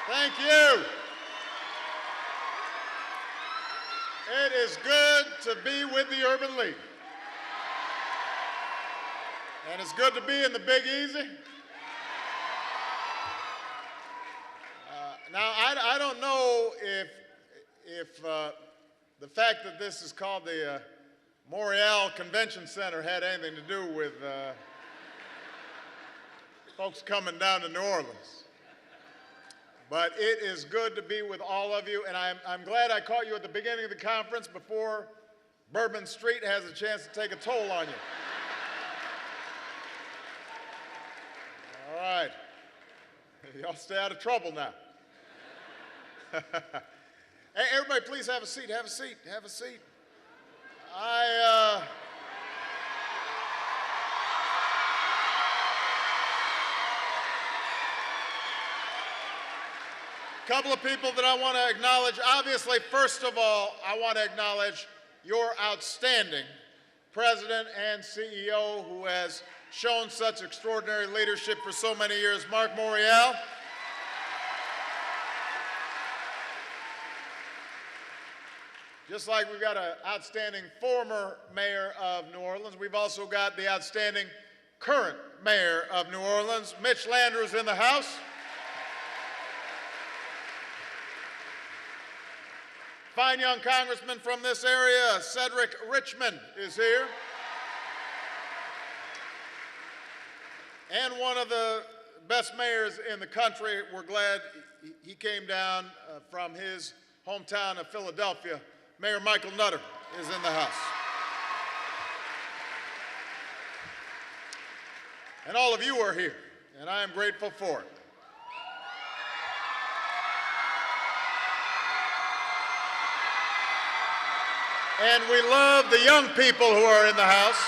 Thank you. It is good to be with the Urban League. And it's good to be in the Big Easy. Now, I don't know if the fact that this is called the Montreal Convention Center had anything to do with folks coming down to New Orleans. But it is good to be with all of you, and I'm glad I caught you at the beginning of the conference before Bourbon Street has a chance to take a toll on you. All right. Y'all stay out of trouble now. Hey, everybody, please have a seat, have a seat, have a seat. Couple of people that I want to acknowledge. Obviously, first of all, I want to acknowledge your outstanding president and CEO who has shown such extraordinary leadership for so many years, Marc Morial. Just like we've got an outstanding former mayor of New Orleans, we've also got the outstanding current mayor of New Orleans, Mitch Landrieu's in the house. Fine young congressman from this area, Cedric Richmond, is here. And one of the best mayors in the country. We're glad he came down from his hometown of Philadelphia. Mayor Michael Nutter is in the house. And all of you are here, and I am grateful for it. And we love the young people who are in the house.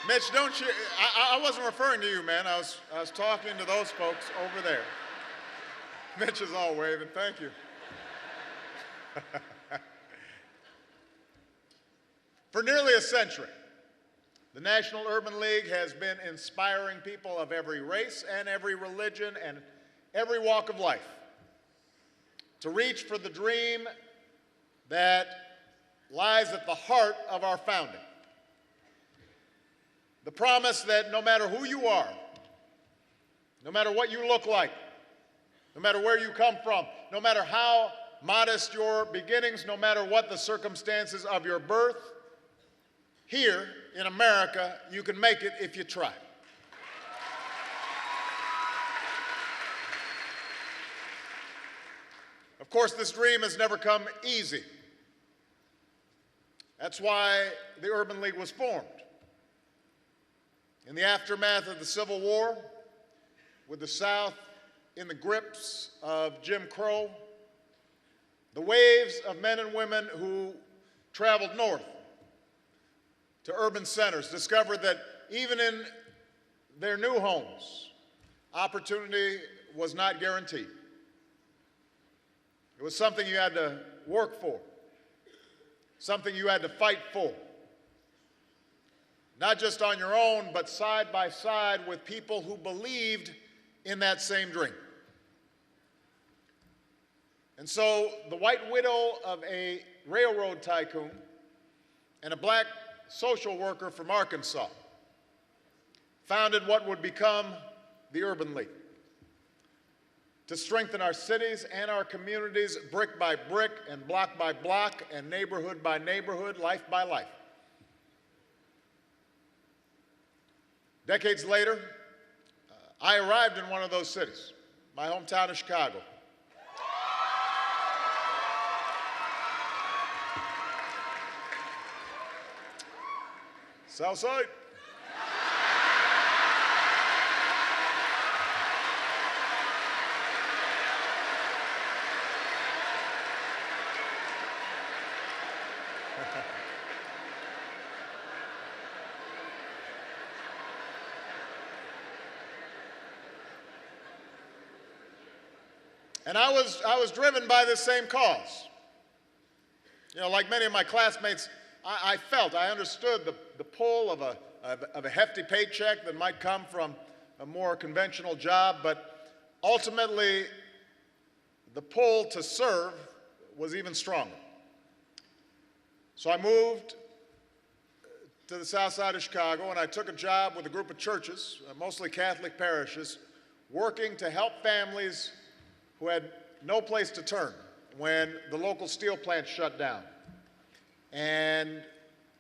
Mitch, don't you, I wasn't referring to you, man. I was talking to those folks over there. Mitch is all waving, thank you. For nearly a century, the National Urban League has been inspiring people of every race and every religion and every walk of life to reach for the dream that lies at the heart of our founding. The promise that no matter who you are, no matter what you look like, no matter where you come from, no matter how modest your beginnings, no matter what the circumstances of your birth, here in America, you can make it if you try. Of course, this dream has never come easy. That's why the Urban League was formed. In the aftermath of the Civil War, with the South in the grips of Jim Crow, the waves of men and women who traveled north to urban centers discovered that even in their new homes, opportunity was not guaranteed. It was something you had to work for, something you had to fight for. Not just on your own, but side by side with people who believed in that same dream. And so the white widow of a railroad tycoon and a black social worker from Arkansas founded what would become the Urban League to strengthen our cities and our communities brick by brick and block by block and neighborhood by neighborhood, life by life. Decades later, I arrived in one of those cities, my hometown of Chicago. Southside. And I was driven by this same cause. You know, like many of my classmates, I understood the pull of a hefty paycheck that might come from a more conventional job, but ultimately the pull to serve was even stronger. So I moved to the south side of Chicago, and I took a job with a group of churches, mostly Catholic parishes, working to help families who had no place to turn when the local steel plant shut down and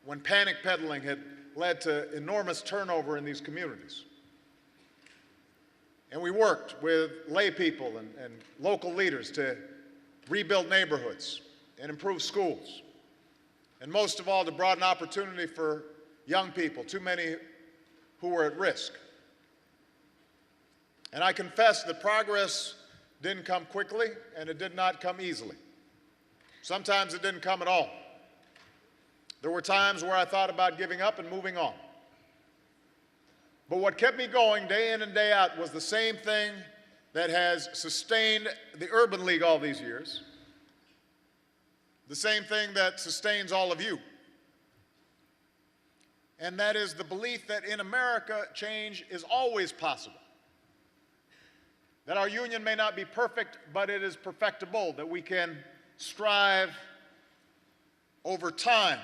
when panic peddling had led to enormous turnover in these communities. And we worked with lay people and local leaders to rebuild neighborhoods and improve schools, and most of all, to broaden opportunity for young people, too many who were at risk. And I confess that progress didn't come quickly, and it did not come easily. Sometimes it didn't come at all. There were times where I thought about giving up and moving on. But what kept me going day in and day out was the same thing that has sustained the Urban League all these years, the same thing that sustains all of you. And that is the belief that in America, change is always possible. That our union may not be perfect, but it is perfectible, that we can strive over time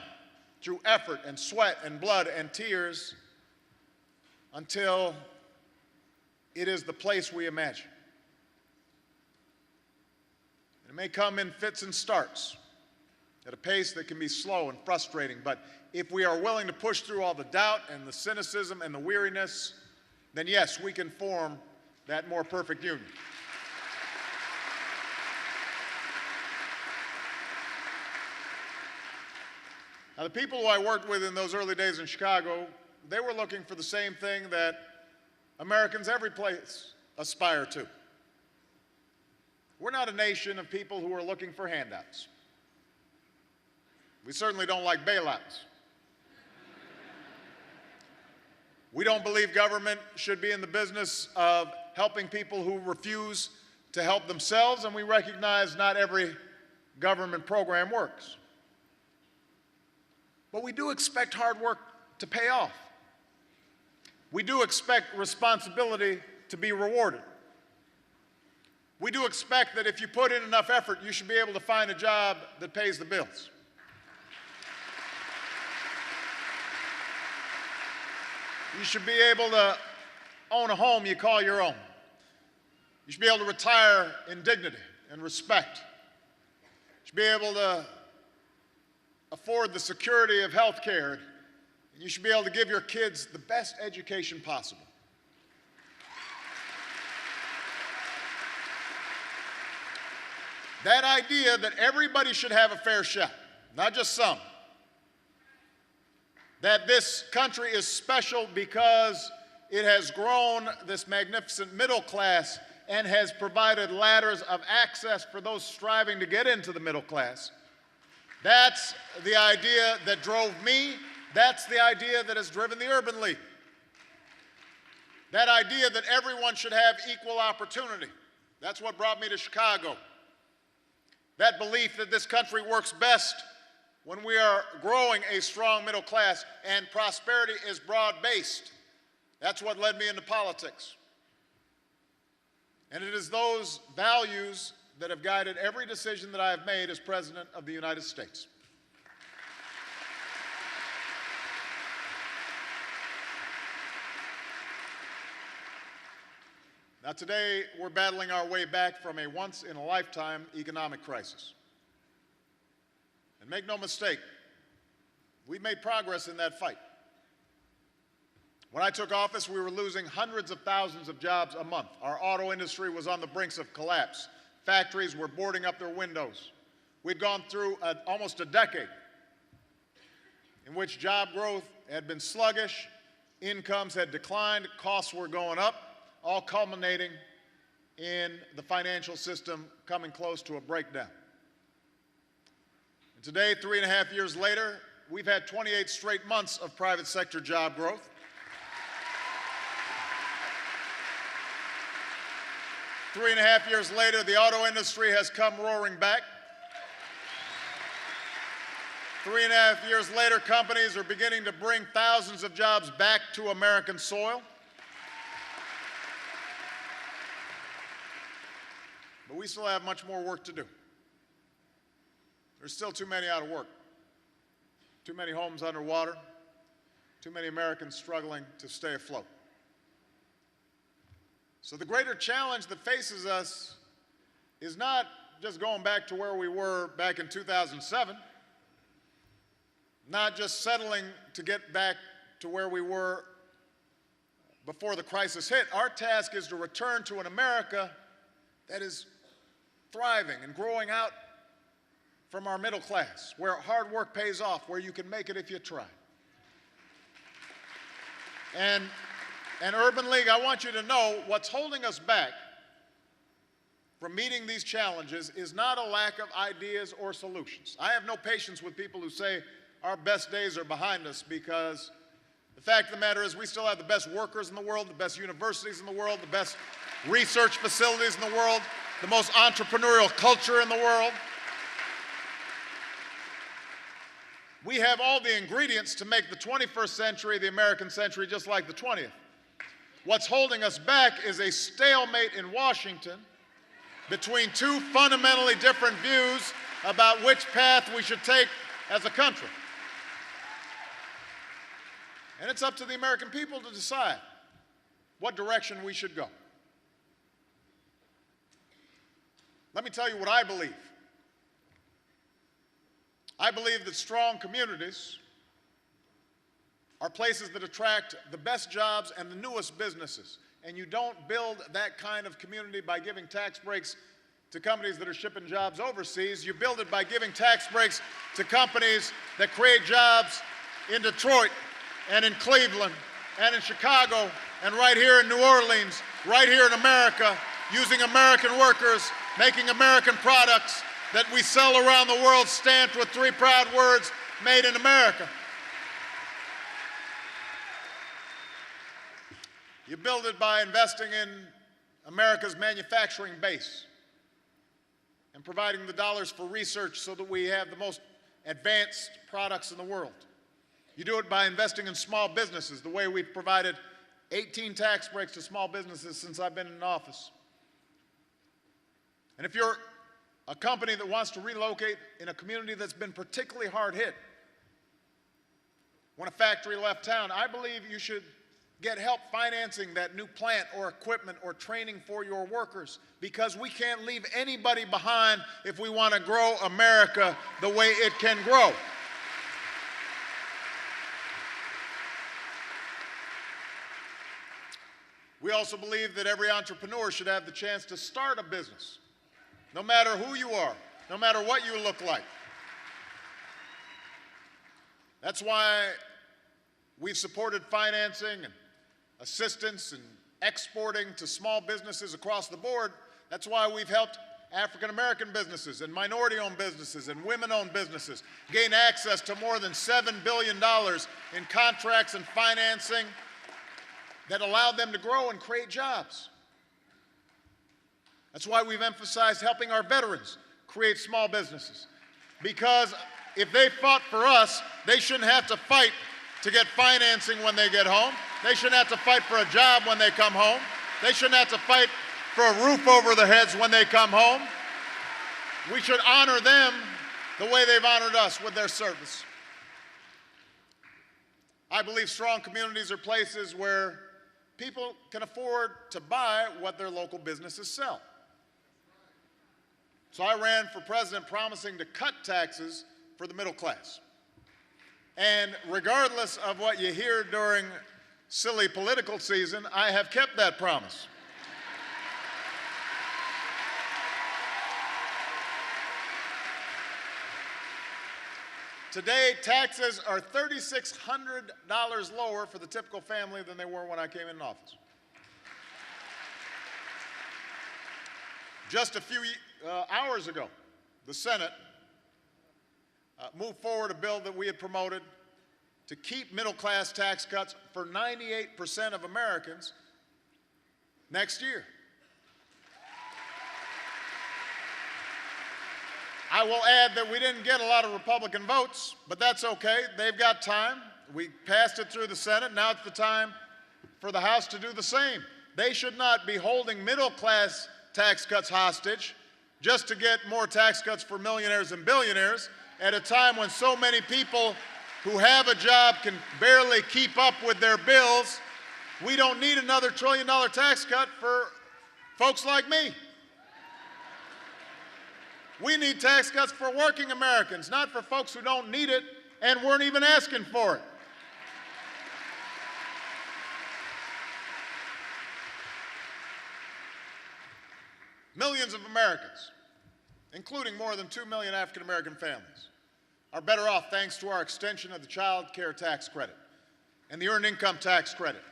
through effort and sweat and blood and tears until it is the place we imagine. It may come in fits and starts at a pace that can be slow and frustrating, but if we are willing to push through all the doubt and the cynicism and the weariness, then yes, we can form that more perfect union. Now, the people who I worked with in those early days in Chicago, they were looking for the same thing that Americans every place aspire to. We're not a nation of people who are looking for handouts. We certainly don't like bailouts. We don't believe government should be in the business of helping people who refuse to help themselves, and we recognize not every government program works. But we do expect hard work to pay off. We do expect responsibility to be rewarded. We do expect that if you put in enough effort, you should be able to find a job that pays the bills. You should be able to own a home you call your own. You should be able to retire in dignity and respect. You should be able to afford the security of health care. And you should be able to give your kids the best education possible. That idea that everybody should have a fair shot, not just some. That this country is special because it has grown this magnificent middle class and has provided ladders of access for those striving to get into the middle class. That's the idea that drove me. That's the idea that has driven the Urban League. That idea that everyone should have equal opportunity. That's what brought me to Chicago. That belief that this country works best when we are growing a strong middle class and prosperity is broad-based. That's what led me into politics. And it is those values that have guided every decision that I have made as President of the United States. Now today, we're battling our way back from a once-in-a-lifetime economic crisis. And make no mistake, we've made progress in that fight. When I took office, we were losing hundreds of thousands of jobs a month. Our auto industry was on the brink of collapse. Factories were boarding up their windows. We'd gone through almost a decade in which job growth had been sluggish, incomes had declined, costs were going up, all culminating in the financial system coming close to a breakdown. And today, 3.5 years later, we've had 28 straight months of private sector job growth. 3.5 years later, the auto industry has come roaring back. 3.5 years later, companies are beginning to bring thousands of jobs back to American soil. But we still have much more work to do. There's still too many out of work, too many homes underwater, too many Americans struggling to stay afloat. So the greater challenge that faces us is not just going back to where we were back in 2007, not just settling to get back to where we were before the crisis hit. Our task is to return to an America that is thriving and growing out from our middle class, where hard work pays off, where you can make it if you try. And Urban League, I want you to know what's holding us back from meeting these challenges is not a lack of ideas or solutions. I have no patience with people who say our best days are behind us, because the fact of the matter is we still have the best workers in the world, the best universities in the world, the best research facilities in the world, the most entrepreneurial culture in the world. We have all the ingredients to make the 21st century the American century just like the 20th. What's holding us back is a stalemate in Washington between two fundamentally different views about which path we should take as a country. And it's up to the American people to decide what direction we should go. Let me tell you what I believe. I believe that strong communities are places that attract the best jobs and the newest businesses. And you don't build that kind of community by giving tax breaks to companies that are shipping jobs overseas. You build it by giving tax breaks to companies that create jobs in Detroit and in Cleveland and in Chicago and right here in New Orleans, right here in America, using American workers, making American products that we sell around the world stamped with three proud words, made in America. You build it by investing in America's manufacturing base and providing the dollars for research so that we have the most advanced products in the world. You do it by investing in small businesses, the way we've provided 18 tax breaks to small businesses since I've been in office. And if you're a company that wants to relocate in a community that's been particularly hard hit, when a factory left town, I believe you should get help financing that new plant or equipment or training for your workers, because we can't leave anybody behind if we want to grow America the way it can grow. We also believe that every entrepreneur should have the chance to start a business, no matter who you are, no matter what you look like. That's why we've supported financing and assistance and exporting to small businesses across the board. That's why we've helped African American businesses and minority-owned businesses and women-owned businesses gain access to more than $7 billion in contracts and financing that allowed them to grow and create jobs. That's why we've emphasized helping our veterans create small businesses, because if they fought for us, they shouldn't have to fight to get financing when they get home. They shouldn't have to fight for a job when they come home. They shouldn't have to fight for a roof over their heads when they come home. We should honor them the way they've honored us with their service. I believe strong communities are places where people can afford to buy what their local businesses sell. So I ran for president promising to cut taxes for the middle class. And regardless of what you hear during silly political season, I have kept that promise. Today, taxes are $3,600 lower for the typical family than they were when I came in office. Just a few hours ago, the Senate moved forward a bill that we had promoted to keep middle-class tax cuts for 98% of Americans next year. I will add that we didn't get a lot of Republican votes, but that's okay. They've got time. We passed it through the Senate. Now it's the time for the House to do the same. They should not be holding middle-class tax cuts hostage just to get more tax cuts for millionaires and billionaires at a time when so many people who have a job can barely keep up with their bills. We don't need another $1 trillion tax cut for folks like me. We need tax cuts for working Americans, not for folks who don't need it and weren't even asking for it. Millions of Americans, including more than 2 million African American families, are better off thanks to our extension of the child care tax credit and the earned income tax credit.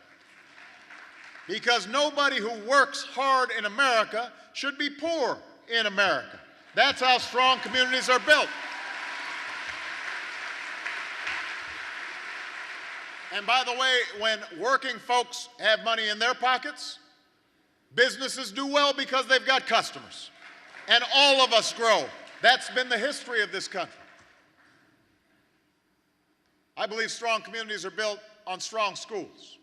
Because nobody who works hard in America should be poor in America. That's how strong communities are built. And by the way, when working folks have money in their pockets, businesses do well because they've got customers. And all of us grow. That's been the history of this country. I believe strong communities are built on strong schools.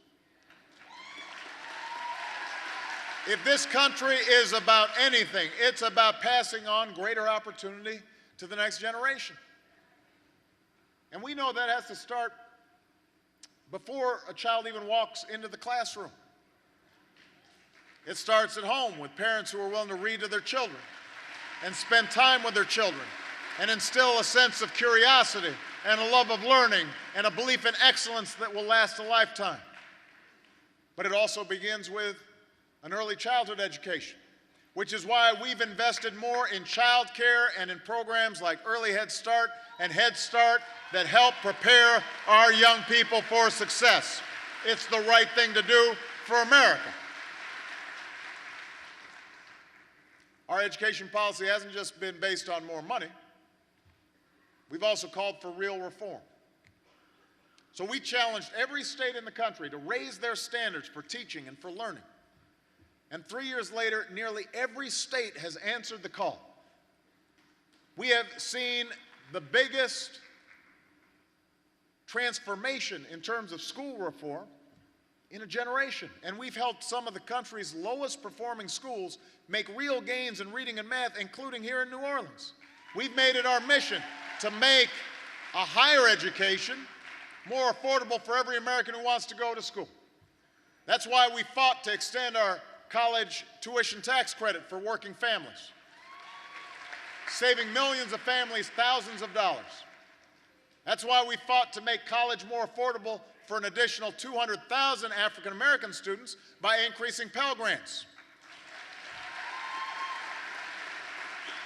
If this country is about anything, it's about passing on greater opportunity to the next generation. And we know that has to start before a child even walks into the classroom. It starts at home with parents who are willing to read to their children and spend time with their children and instill a sense of curiosity and a love of learning and a belief in excellence that will last a lifetime. But it also begins with an early childhood education, which is why we've invested more in child care and in programs like Early Head Start and Head Start that help prepare our young people for success. It's the right thing to do for America. Our education policy hasn't just been based on more money. We've also called for real reform. So we challenged every state in the country to raise their standards for teaching and for learning. And 3 years later, nearly every state has answered the call. We have seen the biggest transformation in terms of school reform in a generation. And we've helped some of the country's lowest performing schools make real gains in reading and math, including here in New Orleans. We've made it our mission to make a higher education more affordable for every American who wants to go to school. That's why we fought to extend our college tuition tax credit for working families, saving millions of families thousands of dollars. That's why we fought to make college more affordable for an additional 200,000 African American students by increasing Pell Grants.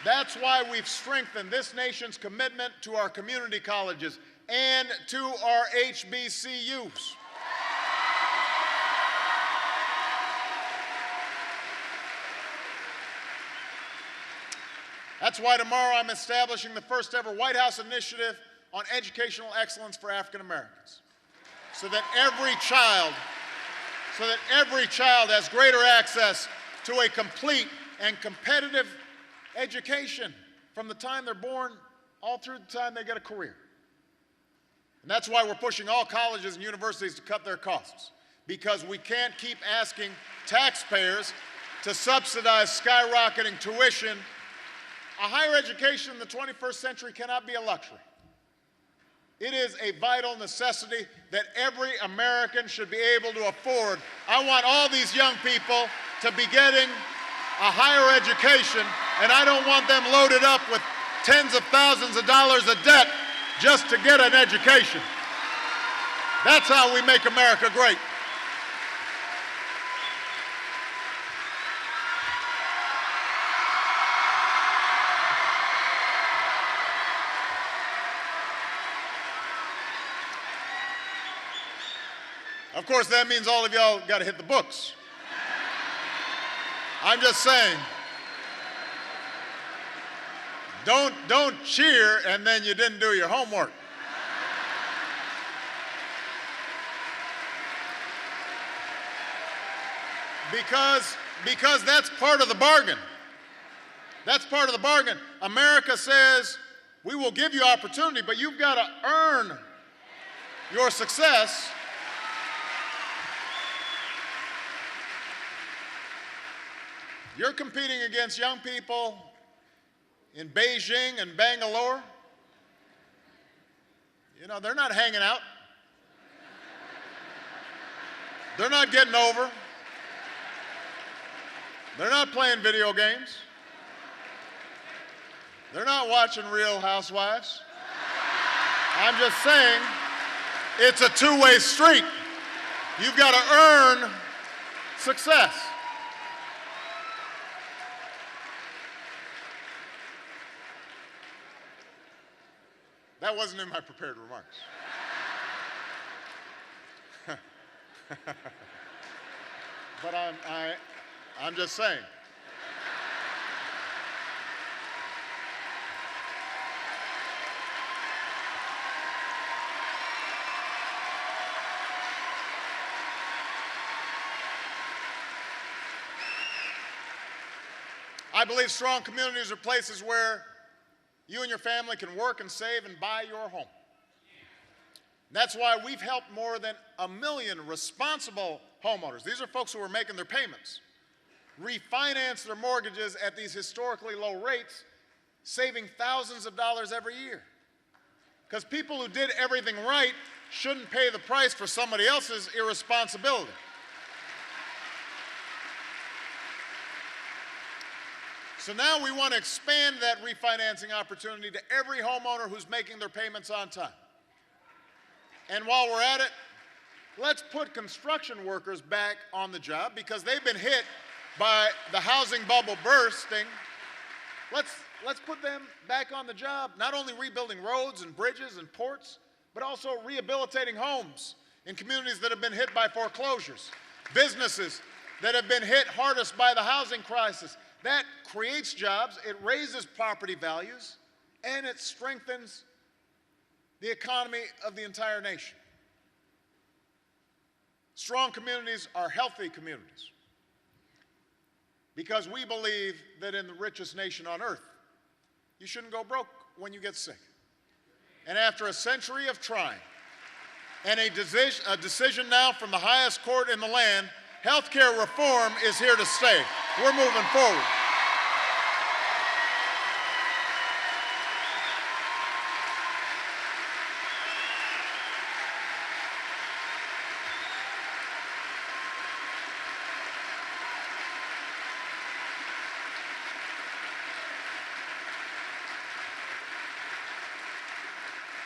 That's why we've strengthened this nation's commitment to our community colleges and to our HBCUs. That's why tomorrow I'm establishing the first ever White House initiative on educational excellence for African Americans, so that every child has greater access to a complete and competitive education from the time they're born all through the time they get a career. And that's why we're pushing all colleges and universities to cut their costs, because we can't keep asking taxpayers to subsidize skyrocketing tuition. A higher education in the 21st century cannot be a luxury. It is a vital necessity that every American should be able to afford. I want all these young people to be getting a higher education, and I don't want them loaded up with tens of thousands of dollars of debt just to get an education. That's how we make America great. Of course, that means all of y'all got to hit the books. I'm just saying, don't cheer and then you didn't do your homework. Because that's part of the bargain. That's part of the bargain. America says, we will give you opportunity, but you've got to earn your success. You're competing against young people in Beijing and Bangalore. You know, they're not hanging out. They're not getting over. They're not playing video games. They're not watching Real Housewives. I'm just saying, it's a two-way street. You've got to earn success. That wasn't in my prepared remarks. But I'm just saying. I believe strong communities are places where you and your family can work and save and buy your home. That's why we've helped more than 1 million responsible homeowners. These are folks who are making their payments, refinance their mortgages at these historically low rates, saving thousands of dollars every year. Because people who did everything right shouldn't pay the price for somebody else's irresponsibility. So now we want to expand that refinancing opportunity to every homeowner who's making their payments on time. And while we're at it, let's put construction workers back on the job because they've been hit by the housing bubble bursting. Let's put them back on the job, not only rebuilding roads and bridges and ports, but also rehabilitating homes in communities that have been hit by foreclosures, businesses that have been hit hardest by the housing crisis. That creates jobs, it raises property values, and it strengthens the economy of the entire nation. Strong communities are healthy communities because we believe that in the richest nation on earth, you shouldn't go broke when you get sick. And after a century of trying and a decision now from the highest court in the land, healthcare reform is here to stay. We're moving forward.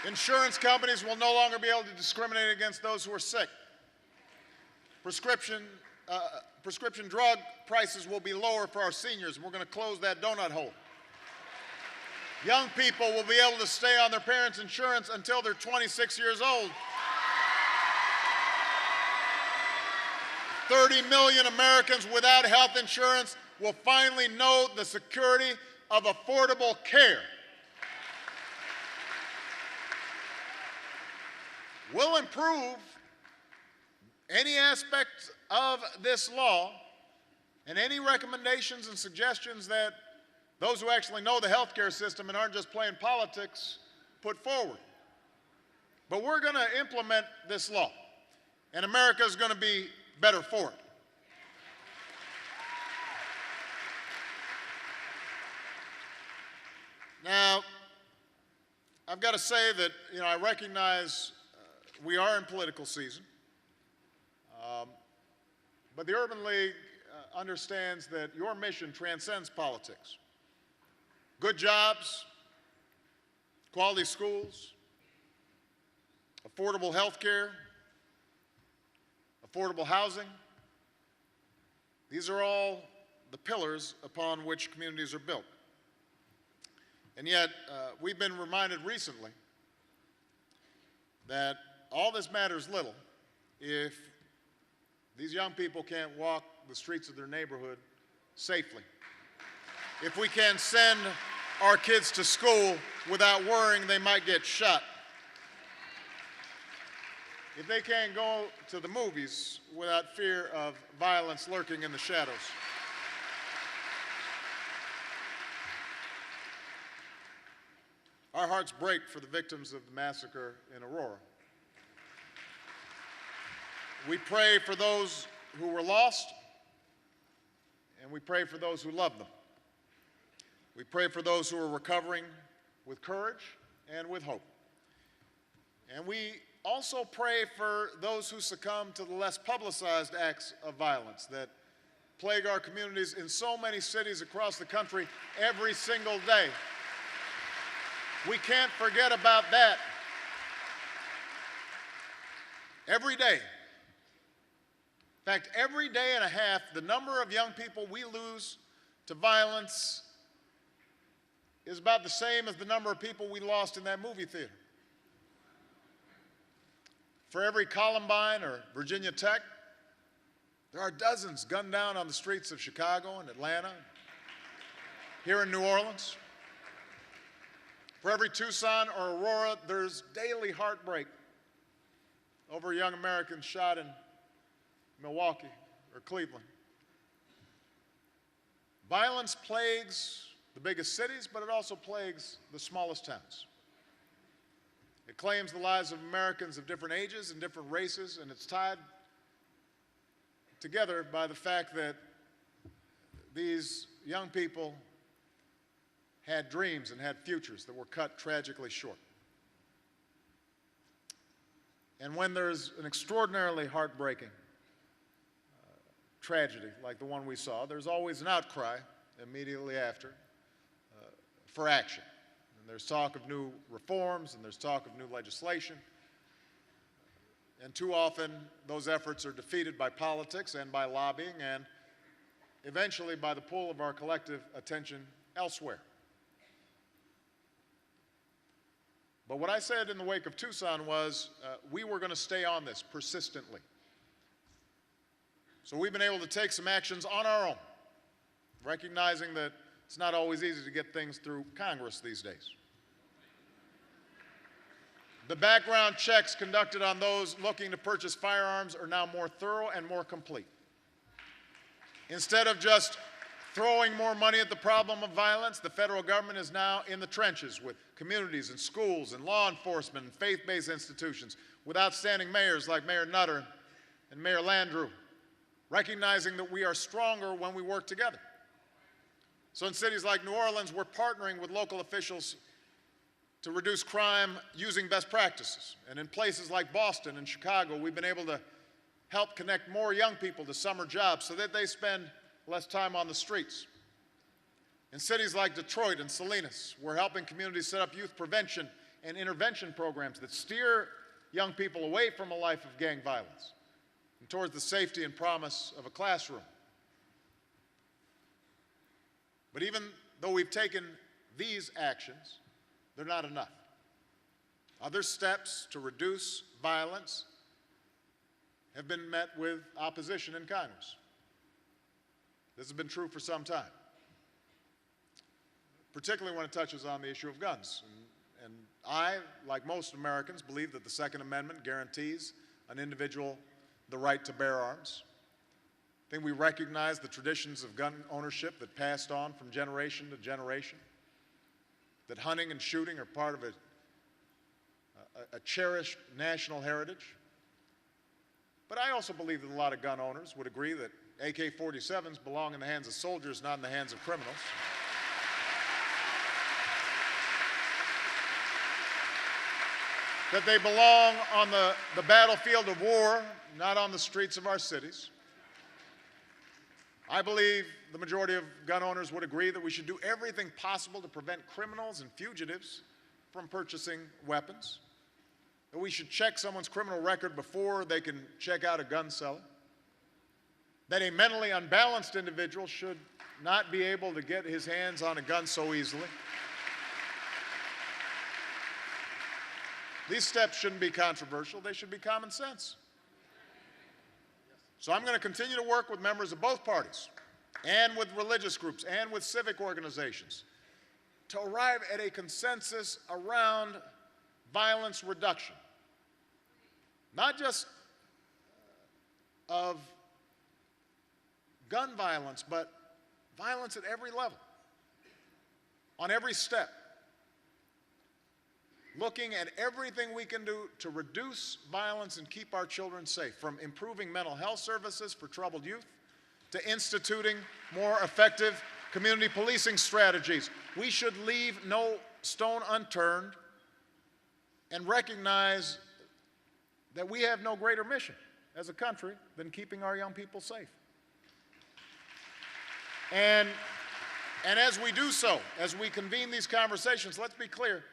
Insurance companies will no longer be able to discriminate against those who are sick. Prescription drug prices will be lower for our seniors, and we're going to close that donut hole. Young people will be able to stay on their parents' insurance until they're 26 years old. 30 million Americans without health insurance will finally know the security of affordable care. We'll improve any aspect of this law and any recommendations and suggestions that those who actually know the healthcare system and aren't just playing politics put forward. But we're going to implement this law, and America is going to be better for it. Now, I've got to say that, I recognize we are in political season, but the Urban League understands that your mission transcends politics. Good jobs, quality schools, affordable health care, affordable housing. These are all the pillars upon which communities are built. And yet, we've been reminded recently that all this matters little if these young people can't walk the streets of their neighborhood safely. If we can't send our kids to school without worrying they might get shot. If they can't go to the movies without fear of violence lurking in the shadows. Our hearts break for the victims of the massacre in Aurora. We pray for those who were lost, and we pray for those who love them. We pray for those who are recovering with courage and with hope. And we also pray for those who succumb to the less publicized acts of violence that plague our communities in so many cities across the country every single day. We can't forget about that. Every day. In fact, every day and a half, the number of young people we lose to violence is about the same as the number of people we lost in that movie theater. For every Columbine or Virginia Tech, there are dozens gunned down on the streets of Chicago and Atlanta, here in New Orleans. For every Tucson or Aurora, there's daily heartbreak over young Americans shot in Milwaukee or Cleveland. Violence plagues the biggest cities, but it also plagues the smallest towns. It claims the lives of Americans of different ages and different races, and it's tied together by the fact that these young people had dreams and had futures that were cut tragically short. And when there's an extraordinarily heartbreaking tragedy like the one we saw, there's always an outcry immediately after for action. And there's talk of new reforms, and there's talk of new legislation. And too often, those efforts are defeated by politics and by lobbying, and eventually by the pull of our collective attention elsewhere. But what I said in the wake of Tucson was we were going to stay on this persistently. So we've been able to take some actions on our own, recognizing that it's not always easy to get things through Congress these days. The background checks conducted on those looking to purchase firearms are now more thorough and more complete. Instead of just throwing more money at the problem of violence, the federal government is now in the trenches with communities and schools and law enforcement and faith-based institutions, with outstanding mayors like Mayor Nutter and Mayor Landrieu, recognizing that we are stronger when we work together. So in cities like New Orleans, we're partnering with local officials to reduce crime using best practices. And in places like Boston and Chicago, we've been able to help connect more young people to summer jobs so that they spend less time on the streets. In cities like Detroit and Salinas, we're helping communities set up youth prevention and intervention programs that steer young people away from a life of gang violence and towards the safety and promise of a classroom. But even though we've taken these actions, they're not enough. Other steps to reduce violence have been met with opposition in Congress. This has been true for some time, particularly when it touches on the issue of guns. And I, like most Americans, believe that the Second Amendment guarantees an individual the right to bear arms. I think we recognize the traditions of gun ownership that passed on from generation to generation, that hunting and shooting are part of a cherished national heritage. But I also believe that a lot of gun owners would agree that AK-47s belong in the hands of soldiers, not in the hands of criminals. That they belong on the battlefield of war, not on the streets of our cities. I believe the majority of gun owners would agree that we should do everything possible to prevent criminals and fugitives from purchasing weapons, that we should check someone's criminal record before they can check out a gun seller, that a mentally unbalanced individual should not be able to get his hands on a gun so easily. These steps shouldn't be controversial, they should be common sense. So I'm going to continue to work with members of both parties and with religious groups and with civic organizations to arrive at a consensus around violence reduction, not just of gun violence, but violence at every level, on every step. looking at everything we can do to reduce violence and keep our children safe, from improving mental health services for troubled youth to instituting more effective community policing strategies. We should leave no stone unturned and recognize that we have no greater mission as a country than keeping our young people safe. And as we do so, as we convene these conversations, let's be clear,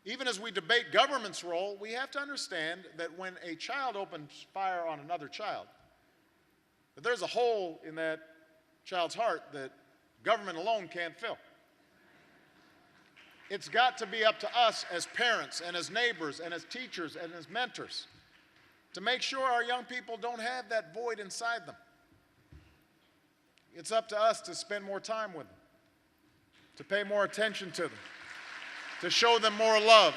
even as we debate government's role, we have to understand that when a child opens fire on another child, that there's a hole in that child's heart that government alone can't fill. It's got to be up to us as parents and as neighbors and as teachers and as mentors to make sure our young people don't have that void inside them. It's up to us to spend more time with them, to pay more attention to them, to show them more love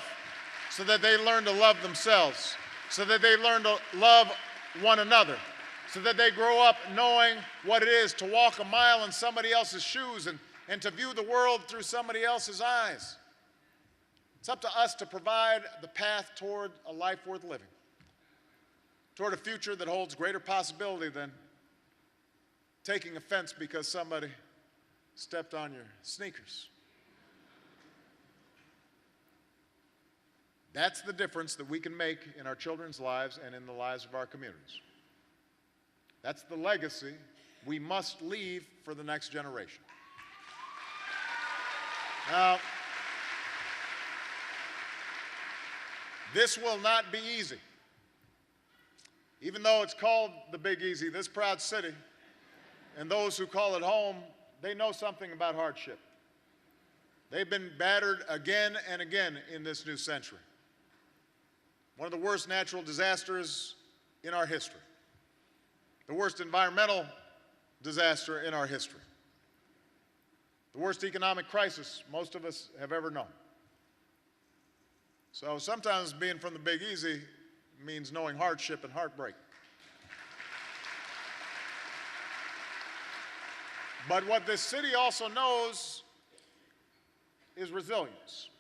so that they learn to love themselves, so that they learn to love one another, so that they grow up knowing what it is to walk a mile in somebody else's shoes and to view the world through somebody else's eyes. It's up to us to provide the path toward a life worth living, toward a future that holds greater possibility than taking offense because somebody stepped on your sneakers. That's the difference that we can make in our children's lives and in the lives of our communities. That's the legacy we must leave for the next generation. Now, this will not be easy. Even though it's called the Big Easy, this proud city, and those who call it home, they know something about hardship. They've been battered again and again in this new century. One of the worst natural disasters in our history. The worst environmental disaster in our history. The worst economic crisis most of us have ever known. So sometimes being from the Big Easy means knowing hardship and heartbreak. But what this city also knows is resilience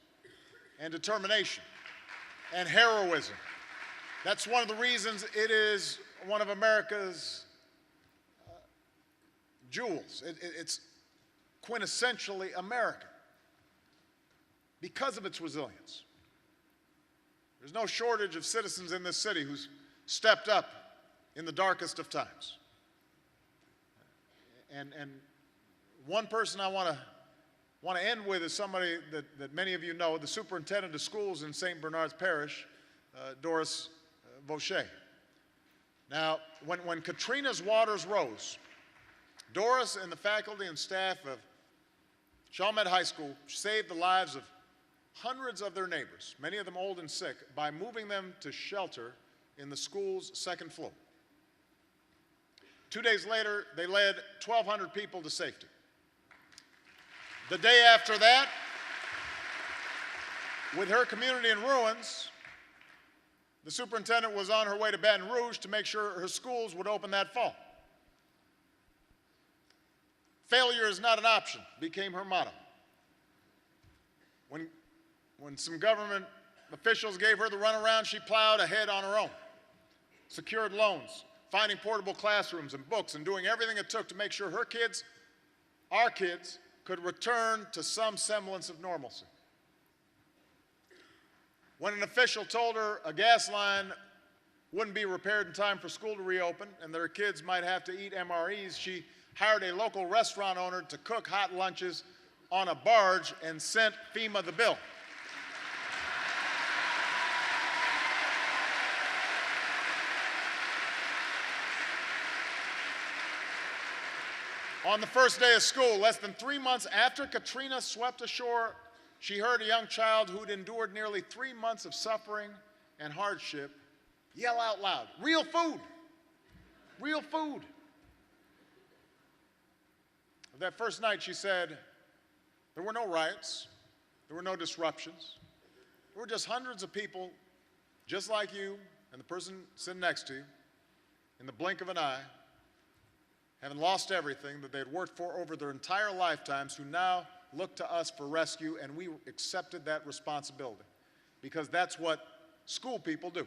and determination and heroism. That's one of the reasons it is one of America's jewels. It's quintessentially American because of its resilience. There's no shortage of citizens in this city who's stepped up in the darkest of times. And one person I want to end with is somebody that many of you know, the superintendent of schools in St. Bernard's Parish, Doris Vaucher. Now, when Katrina's waters rose, Doris and the faculty and staff of Chalmette High School saved the lives of hundreds of their neighbors, many of them old and sick, by moving them to shelter in the school's second floor. 2 days later, they led 1,200 people to safety. The day after that, with her community in ruins, the superintendent was on her way to Baton Rouge to make sure her schools would open that fall. Failure is not an option, became her motto. When some government officials gave her the runaround, she plowed ahead on her own, secured loans, finding portable classrooms and books, and doing everything it took to make sure her kids, our kids, could return to some semblance of normalcy. When an official told her a gas line wouldn't be repaired in time for school to reopen and that her kids might have to eat MREs, she hired a local restaurant owner to cook hot lunches on a barge and sent FEMA the bill. On the first day of school, less than 3 months after Katrina swept ashore, she heard a young child who'd endured nearly 3 months of suffering and hardship yell out loud, "Real food! Real food!" That first night, she said, there were no riots, there were no disruptions. There were just hundreds of people just like you and the person sitting next to you in the blink of an eye, having lost everything that they had worked for over their entire lifetimes, who now looked to us for rescue, and we accepted that responsibility because that's what school people do.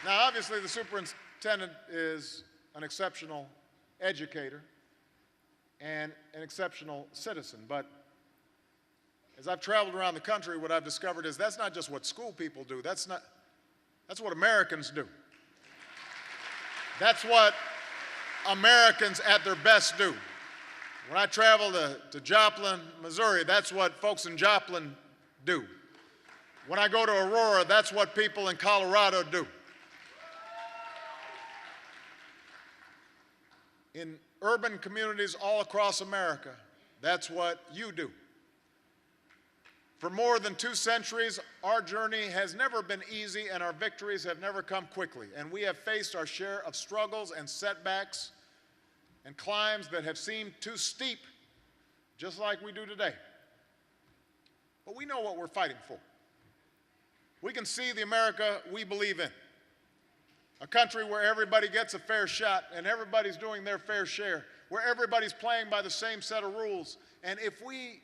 Now, obviously, the superintendent is an exceptional educator and an exceptional citizen, but as I've traveled around the country, what I've discovered is that's not just what school people do, that's what Americans do. That's what Americans at their best do. When I travel to Joplin, Missouri, that's what folks in Joplin do. When I go to Aurora, that's what people in Colorado do. In urban communities all across America, that's what you do. For more than 2 centuries, our journey has never been easy and our victories have never come quickly. And we have faced our share of struggles and setbacks and climbs that have seemed too steep, just like we do today. But we know what we're fighting for. We can see the America we believe in. A country where everybody gets a fair shot and everybody's doing their fair share, where everybody's playing by the same set of rules. And if we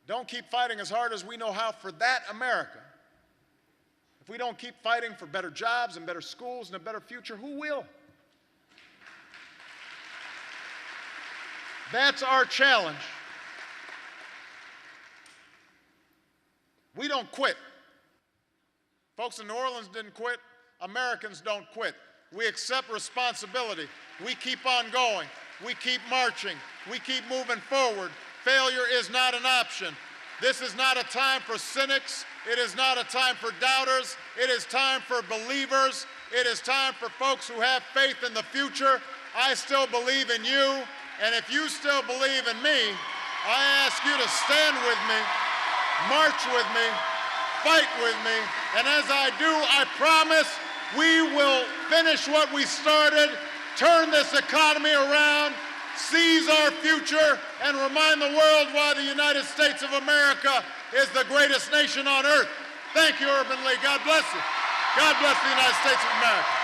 don't keep fighting as hard as we know how for that America, if we don't keep fighting for better jobs and better schools and a better future, who will? That's our challenge. We don't quit. Folks in New Orleans didn't quit. Americans don't quit. We accept responsibility. We keep on going. We keep marching. We keep moving forward. Failure is not an option. This is not a time for cynics. It is not a time for doubters. It is time for believers. It is time for folks who have faith in the future. I still believe in you, and if you still believe in me, I ask you to stand with me, march with me, fight with me, and as I do, I promise we will finish what we started, turn this economy around, seize our future, and remind the world why the United States of America is the greatest nation on earth. Thank you, Urban League. God bless you. God bless the United States of America.